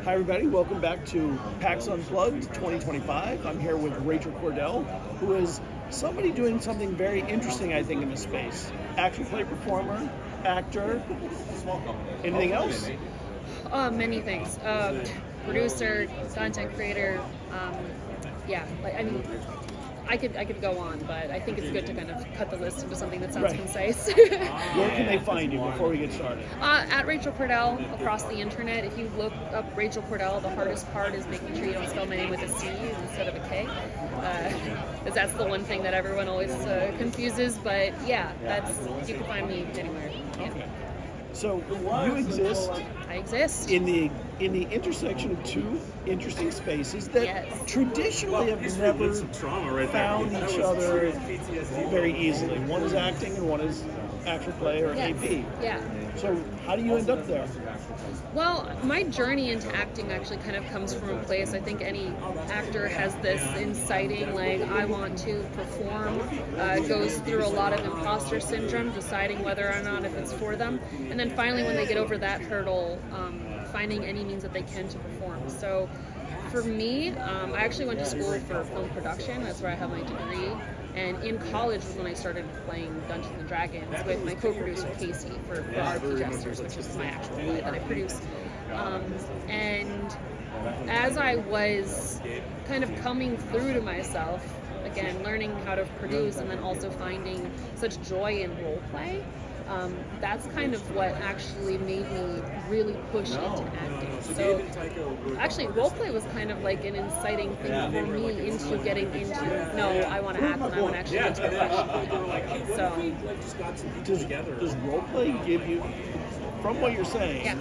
Hi everybody, welcome back to Pax Unplugged 2025. I'm here with Rachel Kordell, who is somebody doing something very interesting, I think, in this space. ActualPlay performer, actor, anything else? Many things. Producer, content creator. I could go on, but I think it's good to kind of cut the list into something that sounds concise. Where can they find you before we get started? At Rachel Kordell across the internet. If you look up Rachel Kordell, the hardest part is making sure you don't spell my name with a C instead of a K, because that's the one thing that everyone always confuses. But yeah, you can find me anywhere. Yeah. Okay. So you exist. I exist in the intersection of two interesting spaces that traditionally have never found each other very easily. One is acting and one is ActualPlay or AP. Yeah. So how do you end up there? Well, my journey into acting actually kind of comes from a place, I think any actor has this inciting, like, I want to perform, goes through a lot of imposter syndrome, deciding whether or not if it's for them. And then finally, when they get over that hurdle, finding any means that they can to perform. So for me, I actually went to school for film production. That's where I have my degree. And in college was when I started playing Dungeons and Dragons with my co-producer Casey for RP Jesters, which is my actual play that I produce. And as I was kind of coming through to myself, again, learning how to produce and then also finding such joy in role play, that's kind of what actually made me really push into acting. So actually roleplay was kind of like an inciting thing for me into getting into, no, I want to act and I want to actually get to professionally. So does roleplay give you, from what you're saying,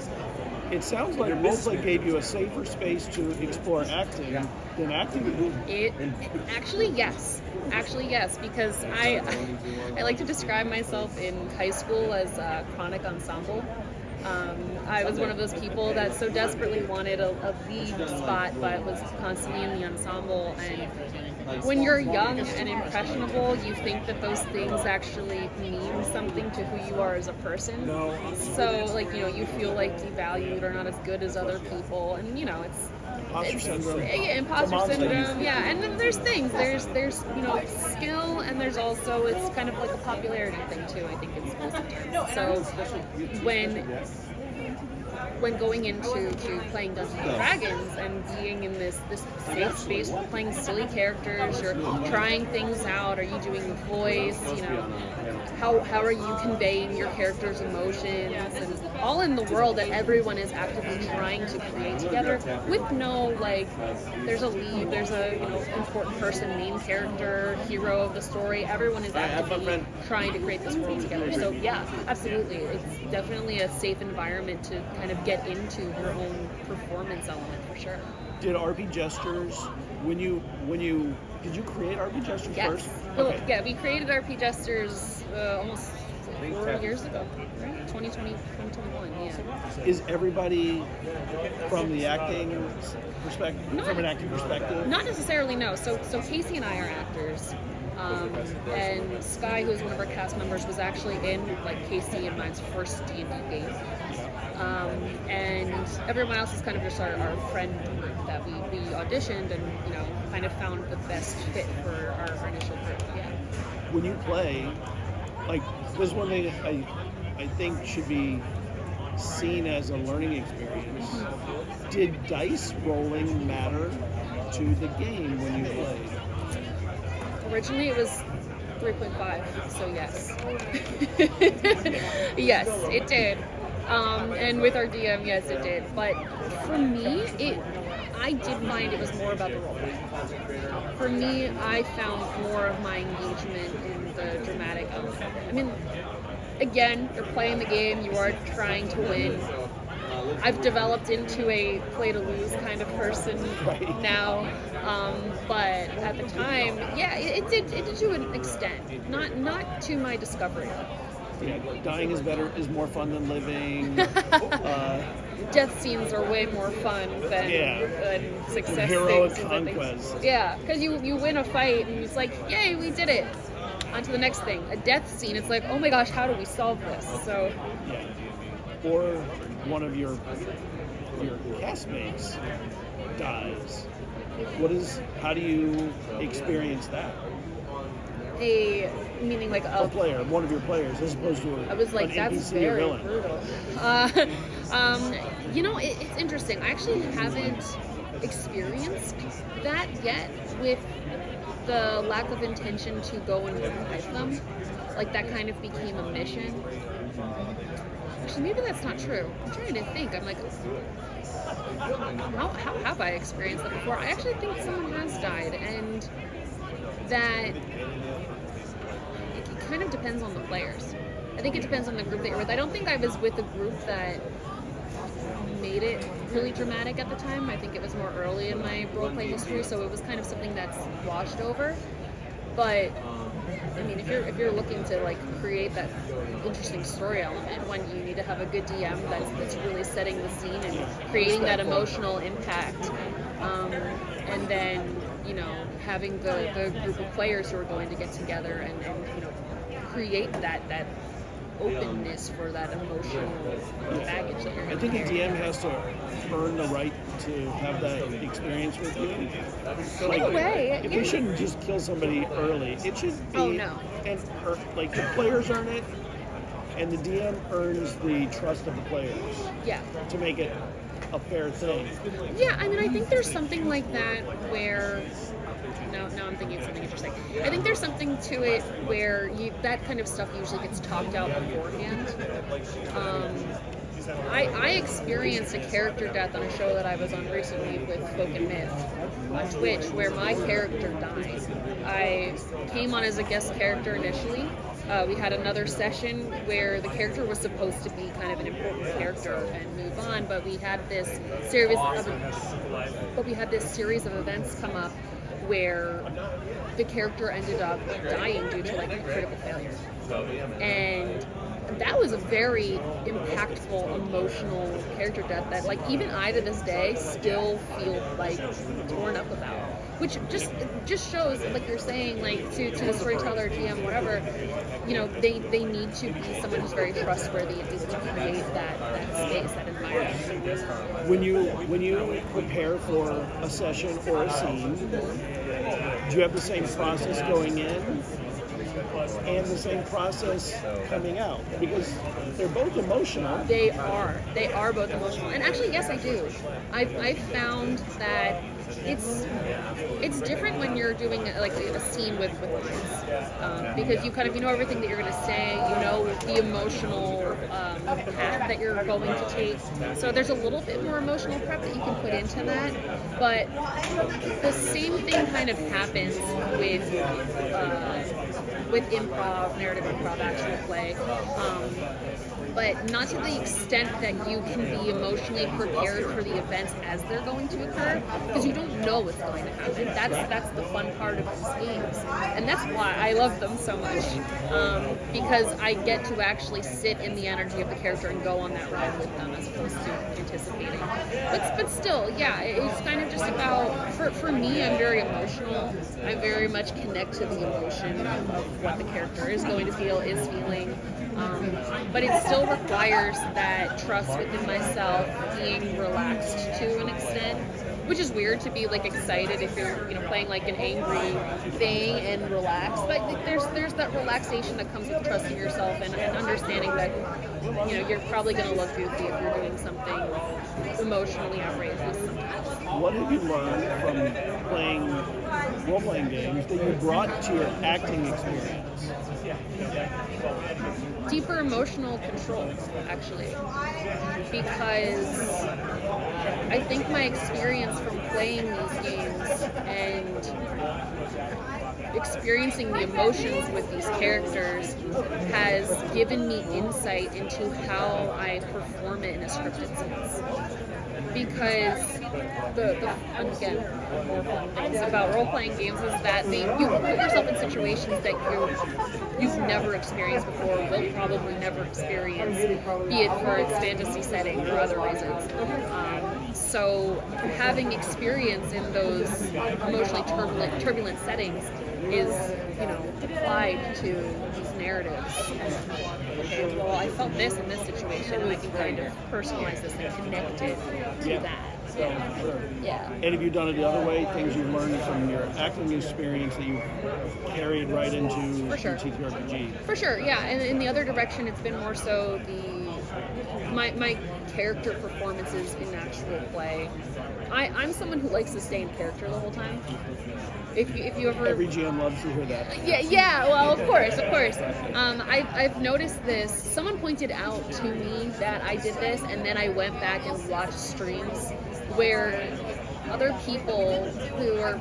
it sounds like roleplay gave you a safer space to explore acting than acting? Actually, yes, because I like to describe myself in high school as a chronic ensemble. I was one of those people that so desperately wanted a lead spot, but was constantly in the ensemble. And when you're young and impressionable, you think that those things actually mean something to who you are as a person. So, like, you feel like devalued or not as good as other people, and it's imposter syndrome. Imposter syndrome. Yeah, and then there's things. There's skill, and there's also, it's kind of like a popularity thing too. I think it's most so when going into playing Dungeons and Dragons and being in this safe space, we're playing silly characters, you're trying things out, are you doing the voice, how are you conveying your character's emotions, and all in the world that everyone is actively trying to create together with no, like, there's a lead, there's a important person, main character, hero of the story, everyone is actively trying to create this world together. So yeah, absolutely, it's definitely a safe environment to kind of get into your own performance element for sure. Did RP Jesters, did you create RP Jesters first? Okay. Yeah, we created RP Jesters almost 4 years ago, right? 2020, 2021, yeah. Is everybody from the acting perspective, from an acting perspective? Not necessarily, no. So Casey and I are actors. And Sky, who is one of our cast members, was actually in Casey and mine's first D&D game. And everyone else is kind of just our friend group that we auditioned and kind of found the best fit for our initial group. Yeah. When you play, this is one thing I think should be seen as a learning experience. Mm-hmm. Did dice rolling matter to the game when you played? Originally it was 3.5, so yes. Yes, it did. And with our DM, yes, it did. But for me, I did find it was more about the roleplay. For me, I found more of my engagement in the dramatic element. I mean, again, you're playing the game, you are trying to win. I've developed into a play-to-lose kind of person now, but at the time, yeah, it did to an extent, not to my discovery. Yeah, dying is more fun than living. Death scenes are way more fun than success heroic things. Conquest. Yeah, because you win a fight and it's like, yay, we did it. On to the next thing. A death scene, it's like, oh my gosh, how do we solve this? So. Yeah. Or one of your your castmates dies, how do you experience that? Meaning like A player, one of your players, as opposed to I was like, an that's NPC or very villain. brutal. It's interesting. I actually haven't experienced that yet with the lack of intention to go and revive them. Like, that kind of became a mission. Actually, maybe that's not true. I'm trying to think. I'm like, how have I experienced that before? I actually think someone has died, and that it kind of depends on the players. I think it depends on the group that you're with. I don't think I was with a group that made it really dramatic at the time. I think it was more early in my roleplay history, so it was kind of something that's washed over. But I mean, if you're looking to like create that interesting story element, one, you need to have a good DM that's really setting the scene and creating that emotional impact, and then having the group of players who are going to get together and create that openness for that emotional baggage that you're I think a DM has to earn the right to have that experience with you. In a way, they shouldn't just kill somebody early. It should be. Oh no. And like the players earn it, and the DM earns the trust of the players. Yeah. To make it a fair thing. Yeah, I mean, I think there's something like that where. Now I'm thinking of something interesting. I think there's something to it where that kind of stuff usually gets talked out beforehand. I experienced a character death on a show that I was on recently with Folk and Myth on Twitch, where my character died. I came on as a guest character initially. We had another session where the character was supposed to be kind of an important character and move on, but we had this series of events come up where the character ended up dying due to like a critical failure. And that was a very impactful, emotional character death that like even I to this day still feel like torn up about. Which just shows, like you're saying, like to the storyteller, GM, whatever, they need to be someone who's very trustworthy and able to create that space, that environment. When you prepare for a session or a scene, do you have the same process going in and the same process coming out? Because they're both emotional. They are both emotional. And actually, yes, I do. I've found that it's different when you're doing like a scene with lines, because you kind of know everything that you're going to say, the emotional path that you're going to take. So there's a little bit more emotional prep that you can put into that. But the same thing kind of happens with improv, narrative improv, actual play. But not to the extent that you can be emotionally prepared for the events as they're going to occur, because you don't know what's going to happen. That's the fun part of these games, and that's why I love them so much, because I get to actually sit in the energy of the character and go on that ride with them as opposed to anticipating. But still, yeah, it's kind of just about, for me, I'm very emotional. I very much connect to the emotion of what the character is going to feel, is feeling. But it still requires that trust within myself, being relaxed to an extent, which is weird to be like excited if you're playing like an angry thing and relaxed. But there's that relaxation that comes with trusting yourself and understanding that you're probably going to look goofy if you're doing something emotionally outrageous sometimes. What have you learned from playing role-playing games that you brought to your acting experience? Deeper emotional control, actually, because I think my experience from playing these games and experiencing the emotions with these characters has given me insight into how I perform it in a scripted sense. Because again, more fun things about role-playing games is that you put yourself in situations that you've never experienced before, will probably never experience, be it for its fantasy setting or other reasons. So having experience in those emotionally turbulent settings is, applied to these narratives. Okay, well, I felt this in this situation, and I can kind of personalize this and connect it to that. Sure. Yeah. And have you done it the other way? Things you've learned from your acting experience that you've carried right into For sure. your TTRPG? For sure, yeah. And in the other direction, it's been more so my character performances in actual play. I'm someone who likes to stay in character the whole time. If you ever... Every GM loves to hear that. Yeah. Well, of course. I've noticed this. Someone pointed out to me that I did this, and then I went back and watched streams where other people who are,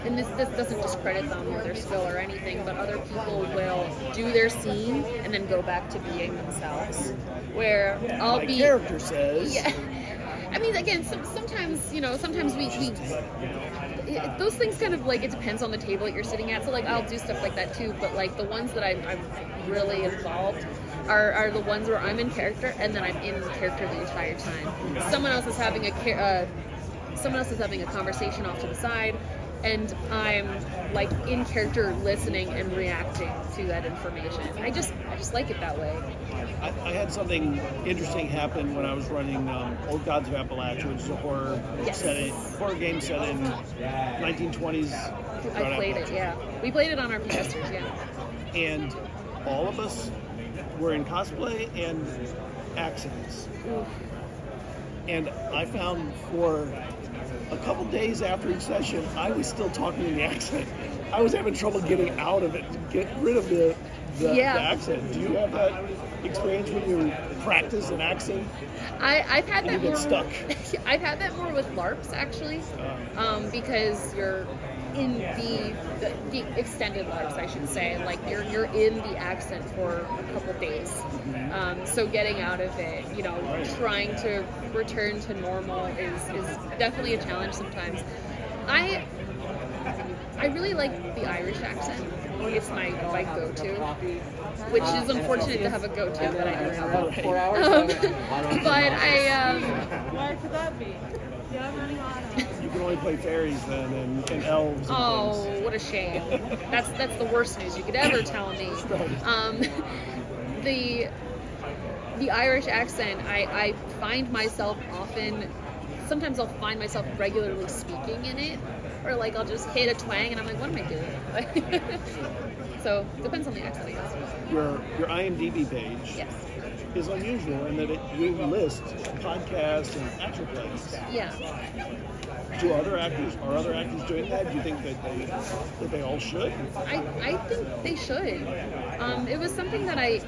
and this doesn't discredit them or their skill or anything, but other people will do their scene and then go back to being themselves. Where I'll My be... character says... Yeah. I mean, again, sometimes we those things kind of it depends on the table that you're sitting at. So I'll do stuff like that too, but the ones that I'm really involved are the ones where I'm in character and then I'm in character the entire time. Someone else is having a conversation off to the side, and I'm in character listening and reacting to that information. I just like it that way. I had something interesting happen when I was running Old Gods of Appalachia, which is a horror game set in 1920s. I played it, yeah. We played it on our PSers, yeah. And all of us were in cosplay and accents. Oof. And I found for a couple days after each session, I was still talking in the accent. I was having trouble getting out of it, to get rid of the accent. Do you have that experience when you practice an accent? I've had that more. Stuck. I've had that more with LARPs actually, because you're in the extended LARPs, I should say. You're in the accent for a couple days, so getting out of it, trying to return to normal is definitely a challenge sometimes. I really like the Irish accent. It's my go-to, which is unfortunate to have a go-to that I don't have. But Why could that be? You can only play fairies then and elves. Oh, what a shame. That's the worst news you could ever tell me. The Irish accent, I find myself sometimes I'll find myself regularly speaking in it, or I'll just hit a twang and I'm like, what am I doing? So depends on the accent, I guess. Your IMDb page is unusual in that you list podcasts and actual plays. Yeah. Are other actors doing that? Do you think that they all should? I think they should. It was something that I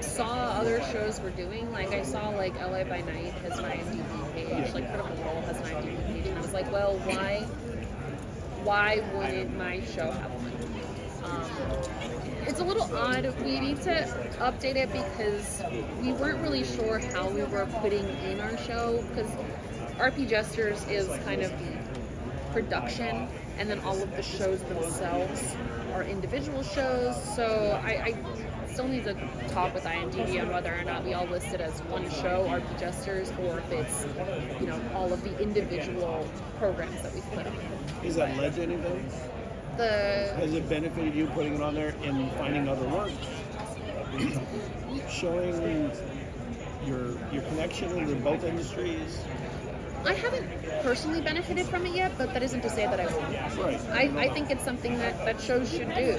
saw other shows were doing. I saw LA by Night has an IMDb page, Critical Role has an IMDb page, and I was like, well, why wouldn't my show have one? It's a little odd. We need to update it because we weren't really sure how we were putting in our show, because RP Jesters is kind of the production, and then all of the shows themselves are individual shows. So I still need to talk with IMDb on whether or not we all list it as one show, RP Jesters, or if it's all of the individual programs that we've put on. Is that led to anything? Has it benefited you putting it on there and finding other work? Showing your connection into both industries? I haven't personally benefited from it yet, but that isn't to say that I won't. Right. I think it's something that shows should do.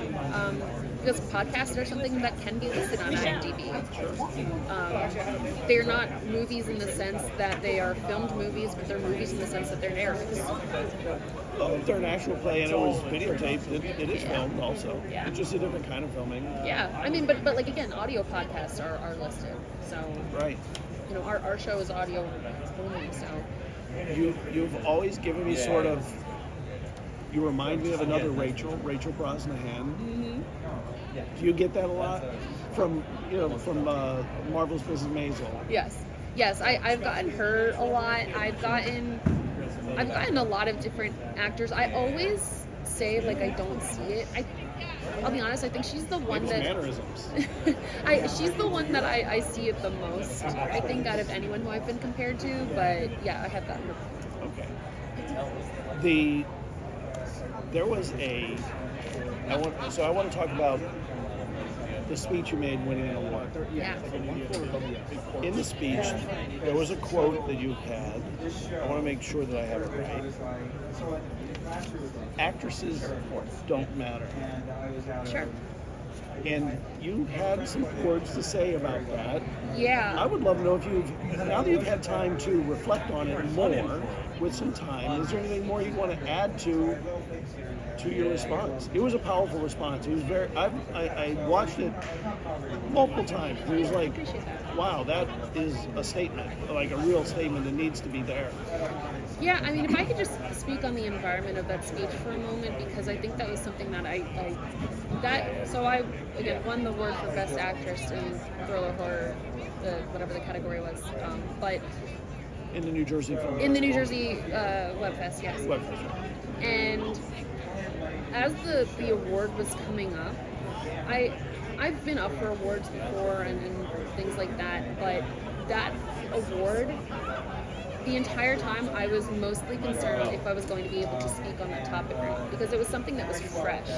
Because podcasts are something that can be listed on IMDb. They're not movies in the sense that they are filmed movies, but they're movies in the sense that they're narratives. Well, if they're an actual play and it was videotaped, it is filmed also. Yeah. It's just a different kind of filming. Yeah, I mean, but again, audio podcasts are listed. So, right. Our show is audio only, so. You've always given me sort of, you remind me of another Rachel Brosnahan. Mm-hmm. Do you get that a lot from Marvelous Mrs. Maisel? Yes, I've gotten her a lot. I've gotten a lot of different actors. I always say I don't see it. I'll be honest, I think she's the one that mannerisms. she's the one that I see it the most, I think, out of anyone who I've been compared to, but yeah, I have gotten her. Okay. There was a I want to talk about the speech you made winning an award. Yeah. In the speech, there was a quote that you had. I want to make sure that I have it right. Actresses don't matter. Sure. And you had some words to say about that. Yeah. I would love to know if now that you've had time to reflect on it more with some time, is there anything more you want to add to your response? It was a powerful response. It was I watched it multiple times. It was like, wow, that is a statement, like a real statement that needs to be there. Yeah, I mean, if I could just speak on the environment of that speech for a moment, because I think that was something that I again won the award for Best Actress in Thriller Horror, whatever the category was, but in the New Jersey film. In the New Jersey Webfest, yes. Webfest. And as the award was coming up, I've been up for awards before and things like that, but that award, the entire time I was mostly concerned if I was going to be able to speak on that topic right, because it was something that was fresh.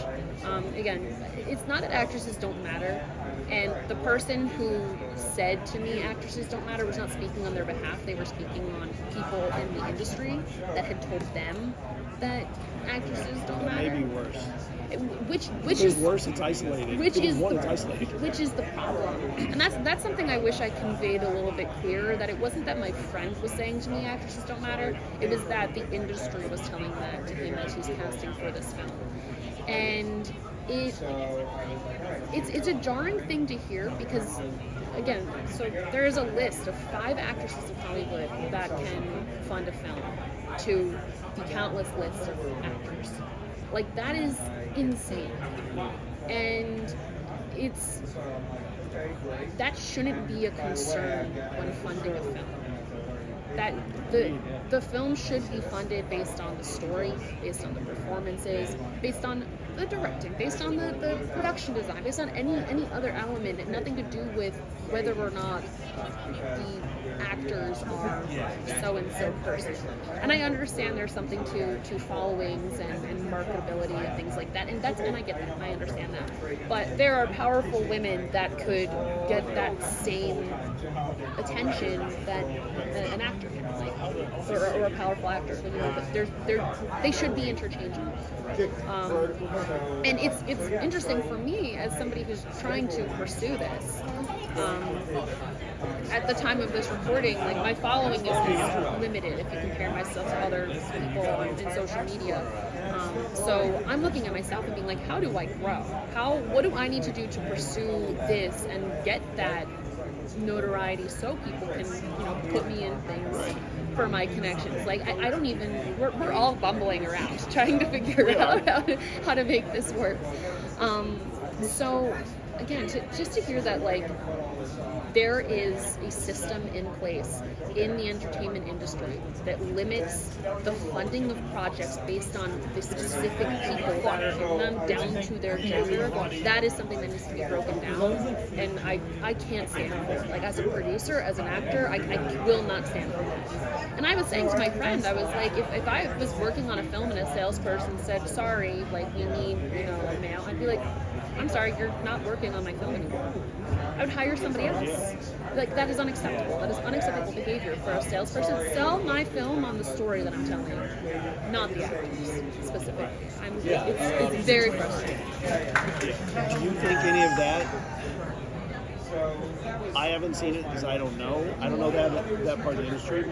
Again, it's not that actresses don't matter, and the person who said to me actresses don't matter was not speaking on their behalf. They were speaking on people in the industry that had told them that actresses don't matter. Maybe worse. Which is is worse. It's isolated. Which is the problem, and that's something I wish I conveyed a little bit clearer. That it wasn't that my friend was saying to me actresses don't matter. It was that the industry was telling that to him as he's casting for this film, and it's a jarring thing to hear because, again, so there is a list of 5 actresses in Hollywood that can fund a film to the countless lists of actors. Like, that is insane. And that shouldn't be a concern when funding a film. That the film should be funded based on the story, based on the performances, based on the directing, based on the production design, based on any other element, and nothing to do with whether or not the actors are so-and-so person. And I understand there's something to followings and marketability and things like that, and I get that, I understand that. But there are powerful women that could get that same attention that an actor can, like, or a powerful actor. You know, they should be interchangeable. And it's interesting for me as somebody who's trying to pursue this. At the time of this recording, like, my following is limited if you compare myself to other people in social media. So I'm looking at myself and being like, how do I grow? What do I need to do to pursue this and get that notoriety so people can, you know, put me in things for my connections? Like, I don't even, we're all bumbling around trying to figure out how to make this work. So again, just to hear that, like, there is a system in place in the entertainment industry that limits the funding of projects based on the specific people that are in them down to their gender, that is something that needs to be broken down. And I can't stand for it. Like, as a producer, as an actor, I will not stand for it. And I was saying to my friend, I was like, if I was working on a film and a salesperson said, sorry, like, we need, you know, a male, I'd be like, I'm sorry, you're not working on my film anymore. I would hire somebody else. Like, that is unacceptable. That is unacceptable behavior for a salesperson. Sell my film on the story that I'm telling, not the actors specifically. It's very frustrating. Do you think any of that? I haven't seen it because I don't know. I don't know that part of the industry.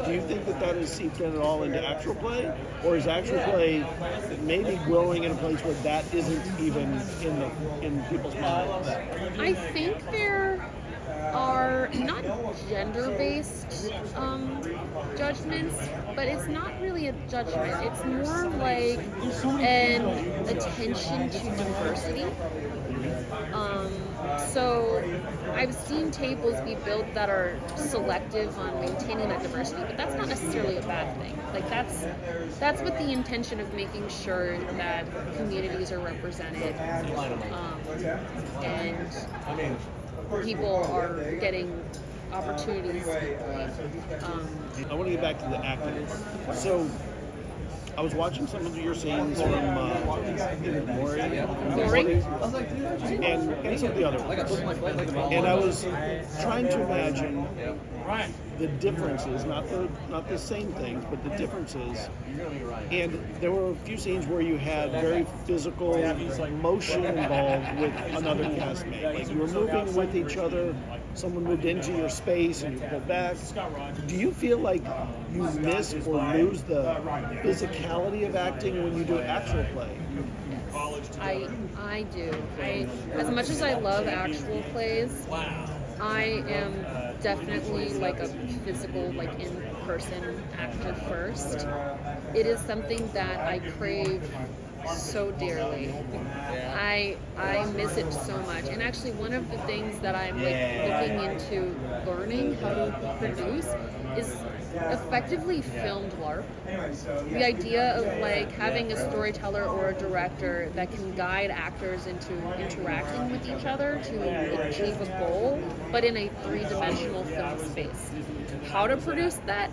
Do you think that is seeped in at all into ActualPlay, or is ActualPlay maybe growing in a place where that isn't even in people's minds? I think there are not gender-based judgments, but it's not really a judgment. It's more like an attention to diversity. So I've seen tables be built that are selective on maintaining that diversity, but that's not necessarily a bad thing. Like, that's with the intention of making sure that communities are represented, and people are getting opportunities. I want to get back to the acting. So I was watching some of your scenes from Mori and some of the other ones, and I was trying to imagine the differences, not the same things, but the differences. And there were a few scenes where you had very physical motion involved with another castmate. Like you were moving with each other, someone moved into your space and you pulled back. Do you feel like you miss or lose the physicality of acting when you do actual play? I do. As much as I love actual plays, I am definitely like a physical, like in-person actor first. It is something that I crave so dearly. I miss it so much. And actually one of the things that I'm like looking into learning how to produce is effectively filmed LARP. The idea of like having a storyteller or a director that can guide actors into interacting with each other to achieve a goal, but in a three-dimensional film space. How to produce that,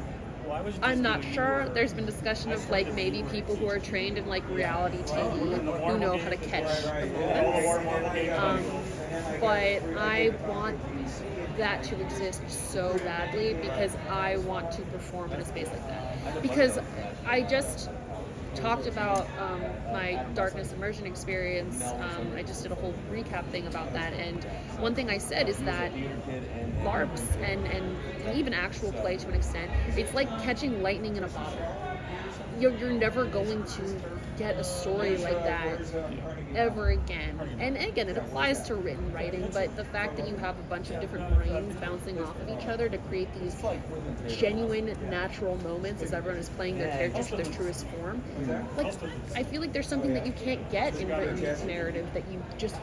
I'm not sure. There's been discussion of like maybe people who are trained in like reality TV who know how to catch the moments. But I want that to exist so badly because I want to perform in a space like that. Because I just talked about my darkness immersion experience. I just did a whole recap thing about that, and one thing I said is that LARPs and even actual play to an extent, it's like catching lightning in a bottle. You're never going to get a story like that ever again. And again, it applies to written writing, but the fact that you have a bunch of different brains bouncing off of each other to create these genuine, natural moments as everyone is playing their characters to their truest form, like, I feel like there's something that you can't get in written narrative that you just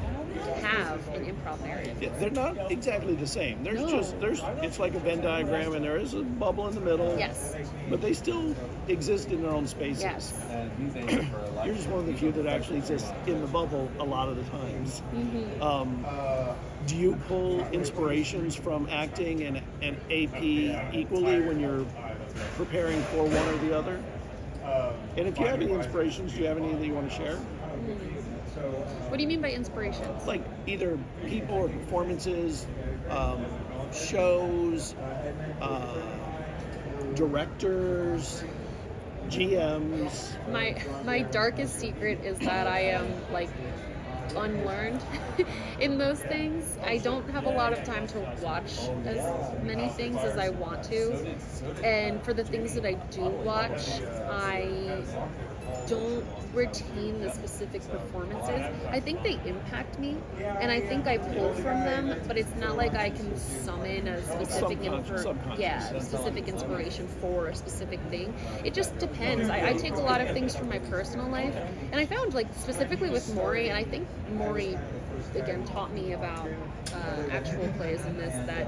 have in improv narrative. Yeah, they're not exactly the same. It's like a Venn diagram, and there is a bubble in the middle. Yes. But they still exist in their own spaces. Yes. You're just one of the few that actually exists in the bubble a lot of the times. Do you pull inspirations from acting and AP equally when you're preparing for one or the other? And if you have any inspirations, do you have any that you want to share? What do you mean by inspirations? Like either people or performances, shows, directors, GMs. My darkest secret is that I am like unlearned in those things. I don't have a lot of time to watch as many things as I want to, and for the things that I do watch, I don't retain the specific performances. I think they impact me, and I think I pull from them, but it's not like I can summon a specific specific inspiration for a specific thing. It just depends. I take a lot of things from my personal life, and I found, like, specifically with Mori, and I think Mori again taught me about actual plays in this, that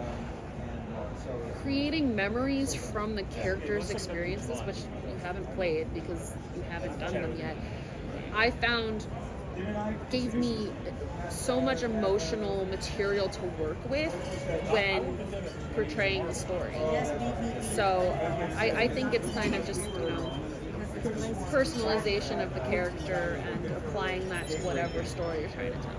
creating memories from the characters' experiences, which you haven't played because you haven't done them yet, I found gave me so much emotional material to work with when portraying the story. So I think it's kind of just, personalization of the character and applying that to whatever story you're trying to tell.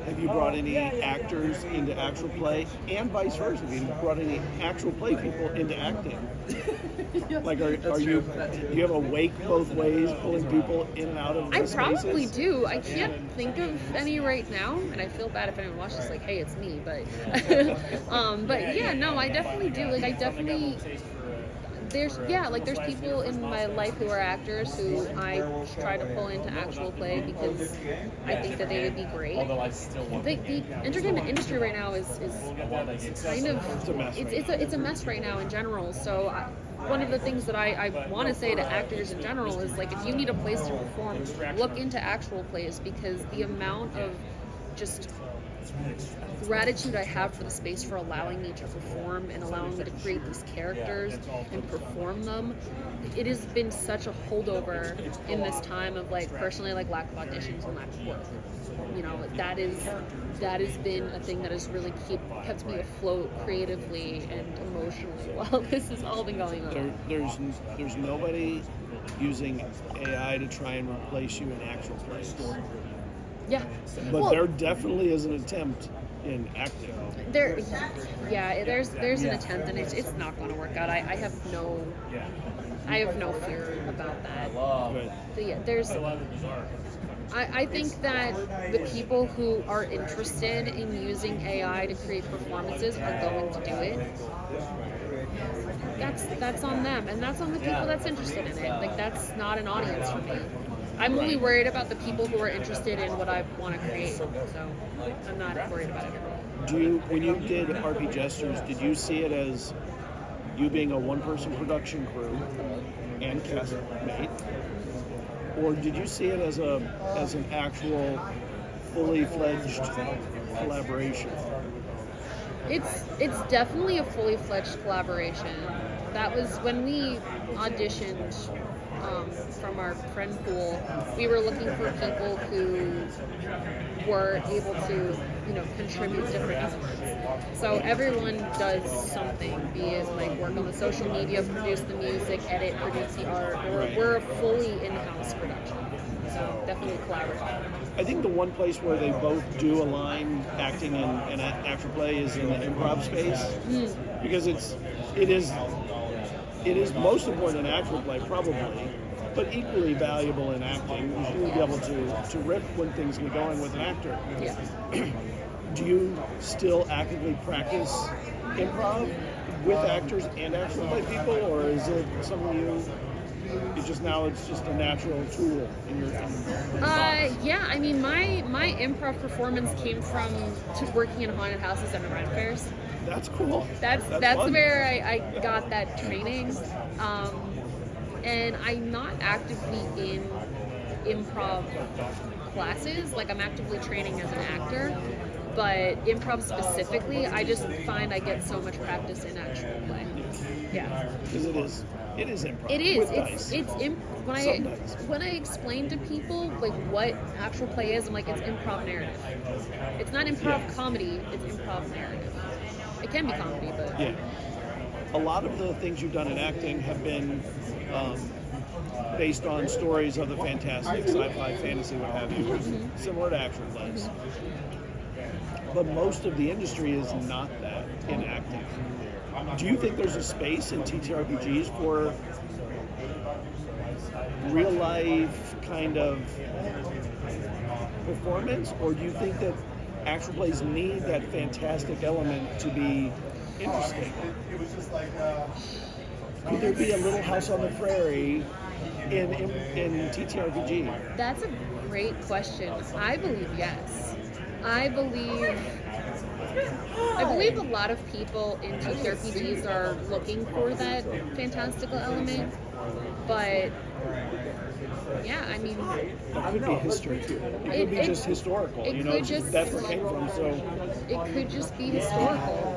Have you brought any actors into actual play, and vice versa? Have you brought any actual play people into acting? Like, do you have a wake both ways, pulling people in and out of the I probably spaces? do. I can't think of any right now, and I feel bad if anyone watches like, hey, it's me, but but yeah, no, I definitely do. Like, I definitely there's people in my life who are actors who I try to pull into actual play because I think that they would be great. The entertainment industry right now is kind of it's a mess right now in general. So one of the things that I want to say to actors in general is, like, if you need a place to perform, look into actual plays, because the amount of just gratitude I have for the space for allowing me to perform and allowing me to create these characters and perform them. It has been such a holdover in this time of, like, personally, like, lack of auditions and lack of work. That has been a thing that has really kept me afloat creatively and emotionally while this has all been going on. There's nobody using AI to try and replace you in actual play. Yeah. But Well, there definitely is an attempt in acting. there's an attempt, and it's not going to work out. I have no fear about that. Right. But yeah, I think that the people who are interested in using AI to create performances are going to do it. That's on them, and that's on the people that's interested in it. Like, that's not an audience for me. I'm only worried about the people who are interested in what I want to create. So I'm not worried about it. When you did RP Jesters, did you see it as you being a one-person production crew and castmate, or did you see it as an actual, fully fledged collaboration? It's definitely a fully fledged collaboration. That was when we auditioned from our friend pool. We were looking for people who were able to, contribute different efforts. So everyone does something, be it like work on the social media, produce the music, edit, produce the art. We're a fully in-house production. So definitely collaborative. I think the one place where they both do align acting and actual play is in the improv space, because it is most important in actual play probably, but equally valuable in acting. You need to be able to riff when things get going with an actor. Yeah. Do you still actively practice improv with actors and actual play people, or is it something it's just a natural tool in your yeah, I mean, my improv performance came from working in haunted houses and rent fairs. That's cool. That's fun. where I got that training. And I'm not actively in improv classes. Like, I'm actively training as an actor. But improv specifically, I just find I get so much practice in actual play. Yeah. Because it is improv. It is. With dice. When I explain to people like what actual play is, I'm like, it's improv narrative. It's not improv comedy. It's improv narrative. It can be comedy, but yeah. A lot of the things you've done in acting have been based on stories of the fantastic, sci-fi, fantasy, what have you, similar to actual plays. But most of the industry is not that in acting. Do you think there's a space in TTRPGs for real life kind of performance, or do you think that actual plays need that fantastic element to be interesting? Could there be a Little House on the Prairie in TTRPG? That's a great question. I believe yes. I believe a lot of people in TTRPGs are looking for that fantastical element, but yeah, I mean, It could be history. It could be just historical. That's where it came from. So it could just be historical.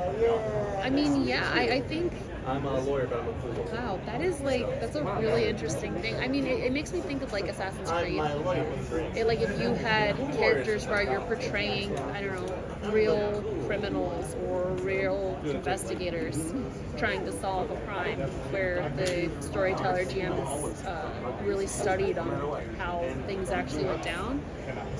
I mean, yeah, I think. I'm a lawyer, but I'm a fool. Wow, that's a really interesting thing. I mean, it makes me think of like Assassin's Creed. Like if you had characters where you're portraying, I don't know, real criminals or real investigators trying to solve a crime, where the storyteller GM is really studied on how things actually went down.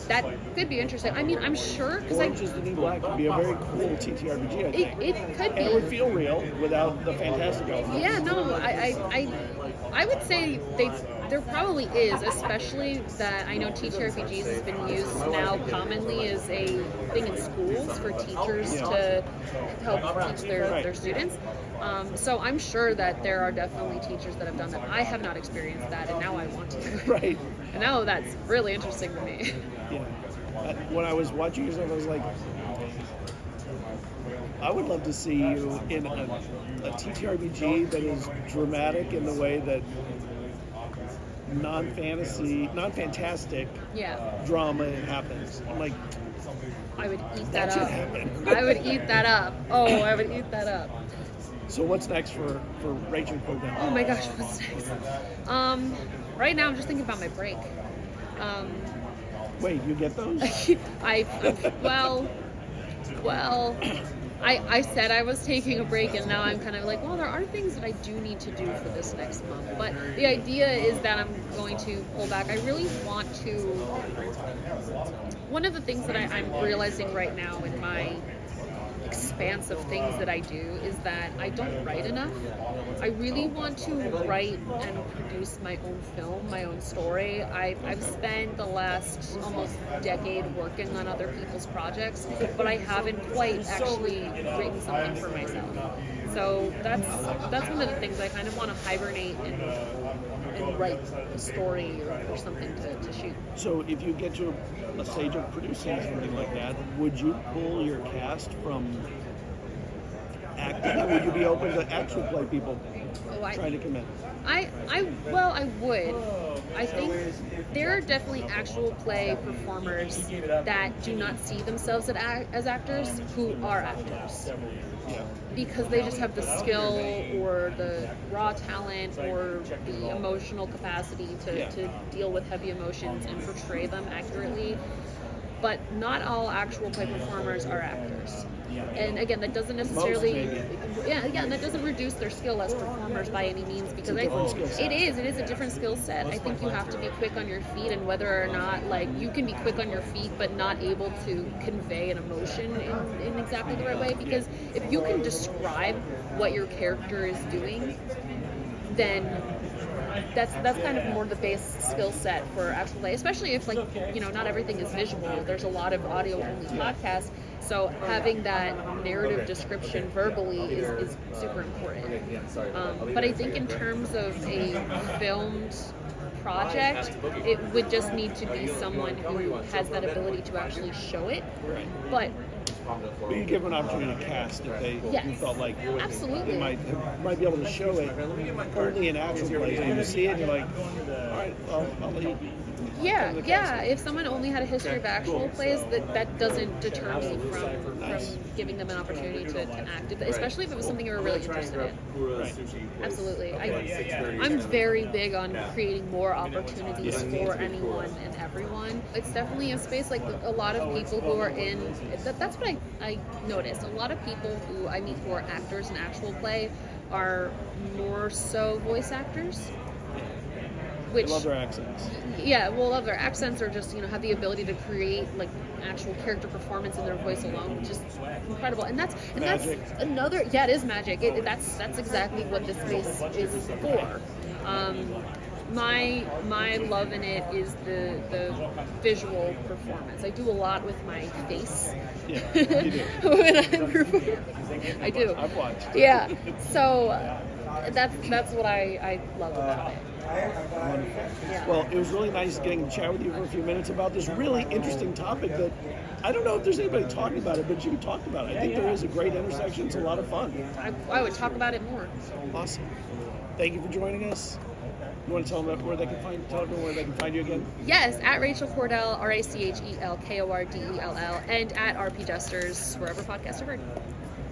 That could be interesting. I mean, I'm sure because Orange is the New Black could be a very cool TTRPG. I think it could be. And it would feel real without the fantastic element. Yeah, no, I would say there probably is, especially that I know TTRPGs has been used now commonly as a thing in schools for teachers to help teach their students. So I'm sure that there are definitely teachers that have done that. I have not experienced that, and now I want to. Right. And now that's really interesting to me. Yeah. When I was watching yourself, I was like, I would love to see you in a TTRPG that is dramatic in the way that non-fantastic drama happens. I'm like, I would eat that up. Happen. I would eat that up. Oh, I would eat that up. So what's next for Rachel Kordell? Oh my gosh, what's next? Right now I'm just thinking about my break. Wait, you get those? Well, I said I was taking a break, and now I'm kind of like, well, there are things that I do need to do for this next month. But the idea is that I'm going to pull back. I really want to. One of the things that I'm realizing right now in my expanse of things that I do is that I don't write enough. I really want to write and produce my own film, my own story. I've spent the last almost decade working on other people's projects, but I haven't quite actually written something for myself. So that's one of the things I kind of want to hibernate and write a story or something to shoot. So if you get to a stage of producing something like that, would you pull your cast from acting, or would you be open to actual play people trying to commit? I would. I think there are definitely actual play performers that do not see themselves as actors who are actors. Yeah. Because they just have the skill or the raw talent or the emotional capacity to deal with heavy emotions and portray them accurately. But not all actual play performers are actors. And again, that doesn't necessarily, that doesn't reduce their skill as performers by any means, because it is a different skill set. I think you have to be quick on your feet, and whether or not, like, you can be quick on your feet but not able to convey an emotion in exactly the right way, because if you can describe what your character is doing, then that's kind of more the base skill set for actual play, especially if, like, not everything is visual. There's a lot of audio only podcasts, so having that narrative description verbally is super important. But I think in terms of a filmed project, it would just need to be someone who has that ability to actually show it. But you give an opportunity to cast if you felt like absolutely they might be able to show it only in actual plays. And you see it, and you're like, all right, I'll let you. If someone only had a history of actual plays, that doesn't deter me from giving them an opportunity to act, especially if it was something you were really interested in. Right. Absolutely. I'm very big on creating more opportunities for anyone and everyone. It's definitely a space, like, a lot of people who are in, that's what I noticed. A lot of people who I meet who are actors in actual play are more so voice actors. Which, love their accents. Yeah, love their accents, or just have the ability to create, like, actual character performance in their voice alone, which is incredible. And that's another. Yeah, it is magic. That's exactly what this space is for. My love in it is the visual performance. I do a lot with my face. Yeah, you do. When I'm performing. I do. I've watched. Yeah. So that's what I love about it. Yeah. Well, it was really nice getting to chat with you for a few minutes about this really interesting topic that I don't know if there's anybody talking about it, but you talked about it. I think there is a great intersection. It's a lot of fun. I would talk about it more. Awesome. Thank you for joining us. You want to tell them where they can find you again? Yes, at Rachel Kordell, RACHELKORDELL, and at RP Jesters, wherever podcasts are heard.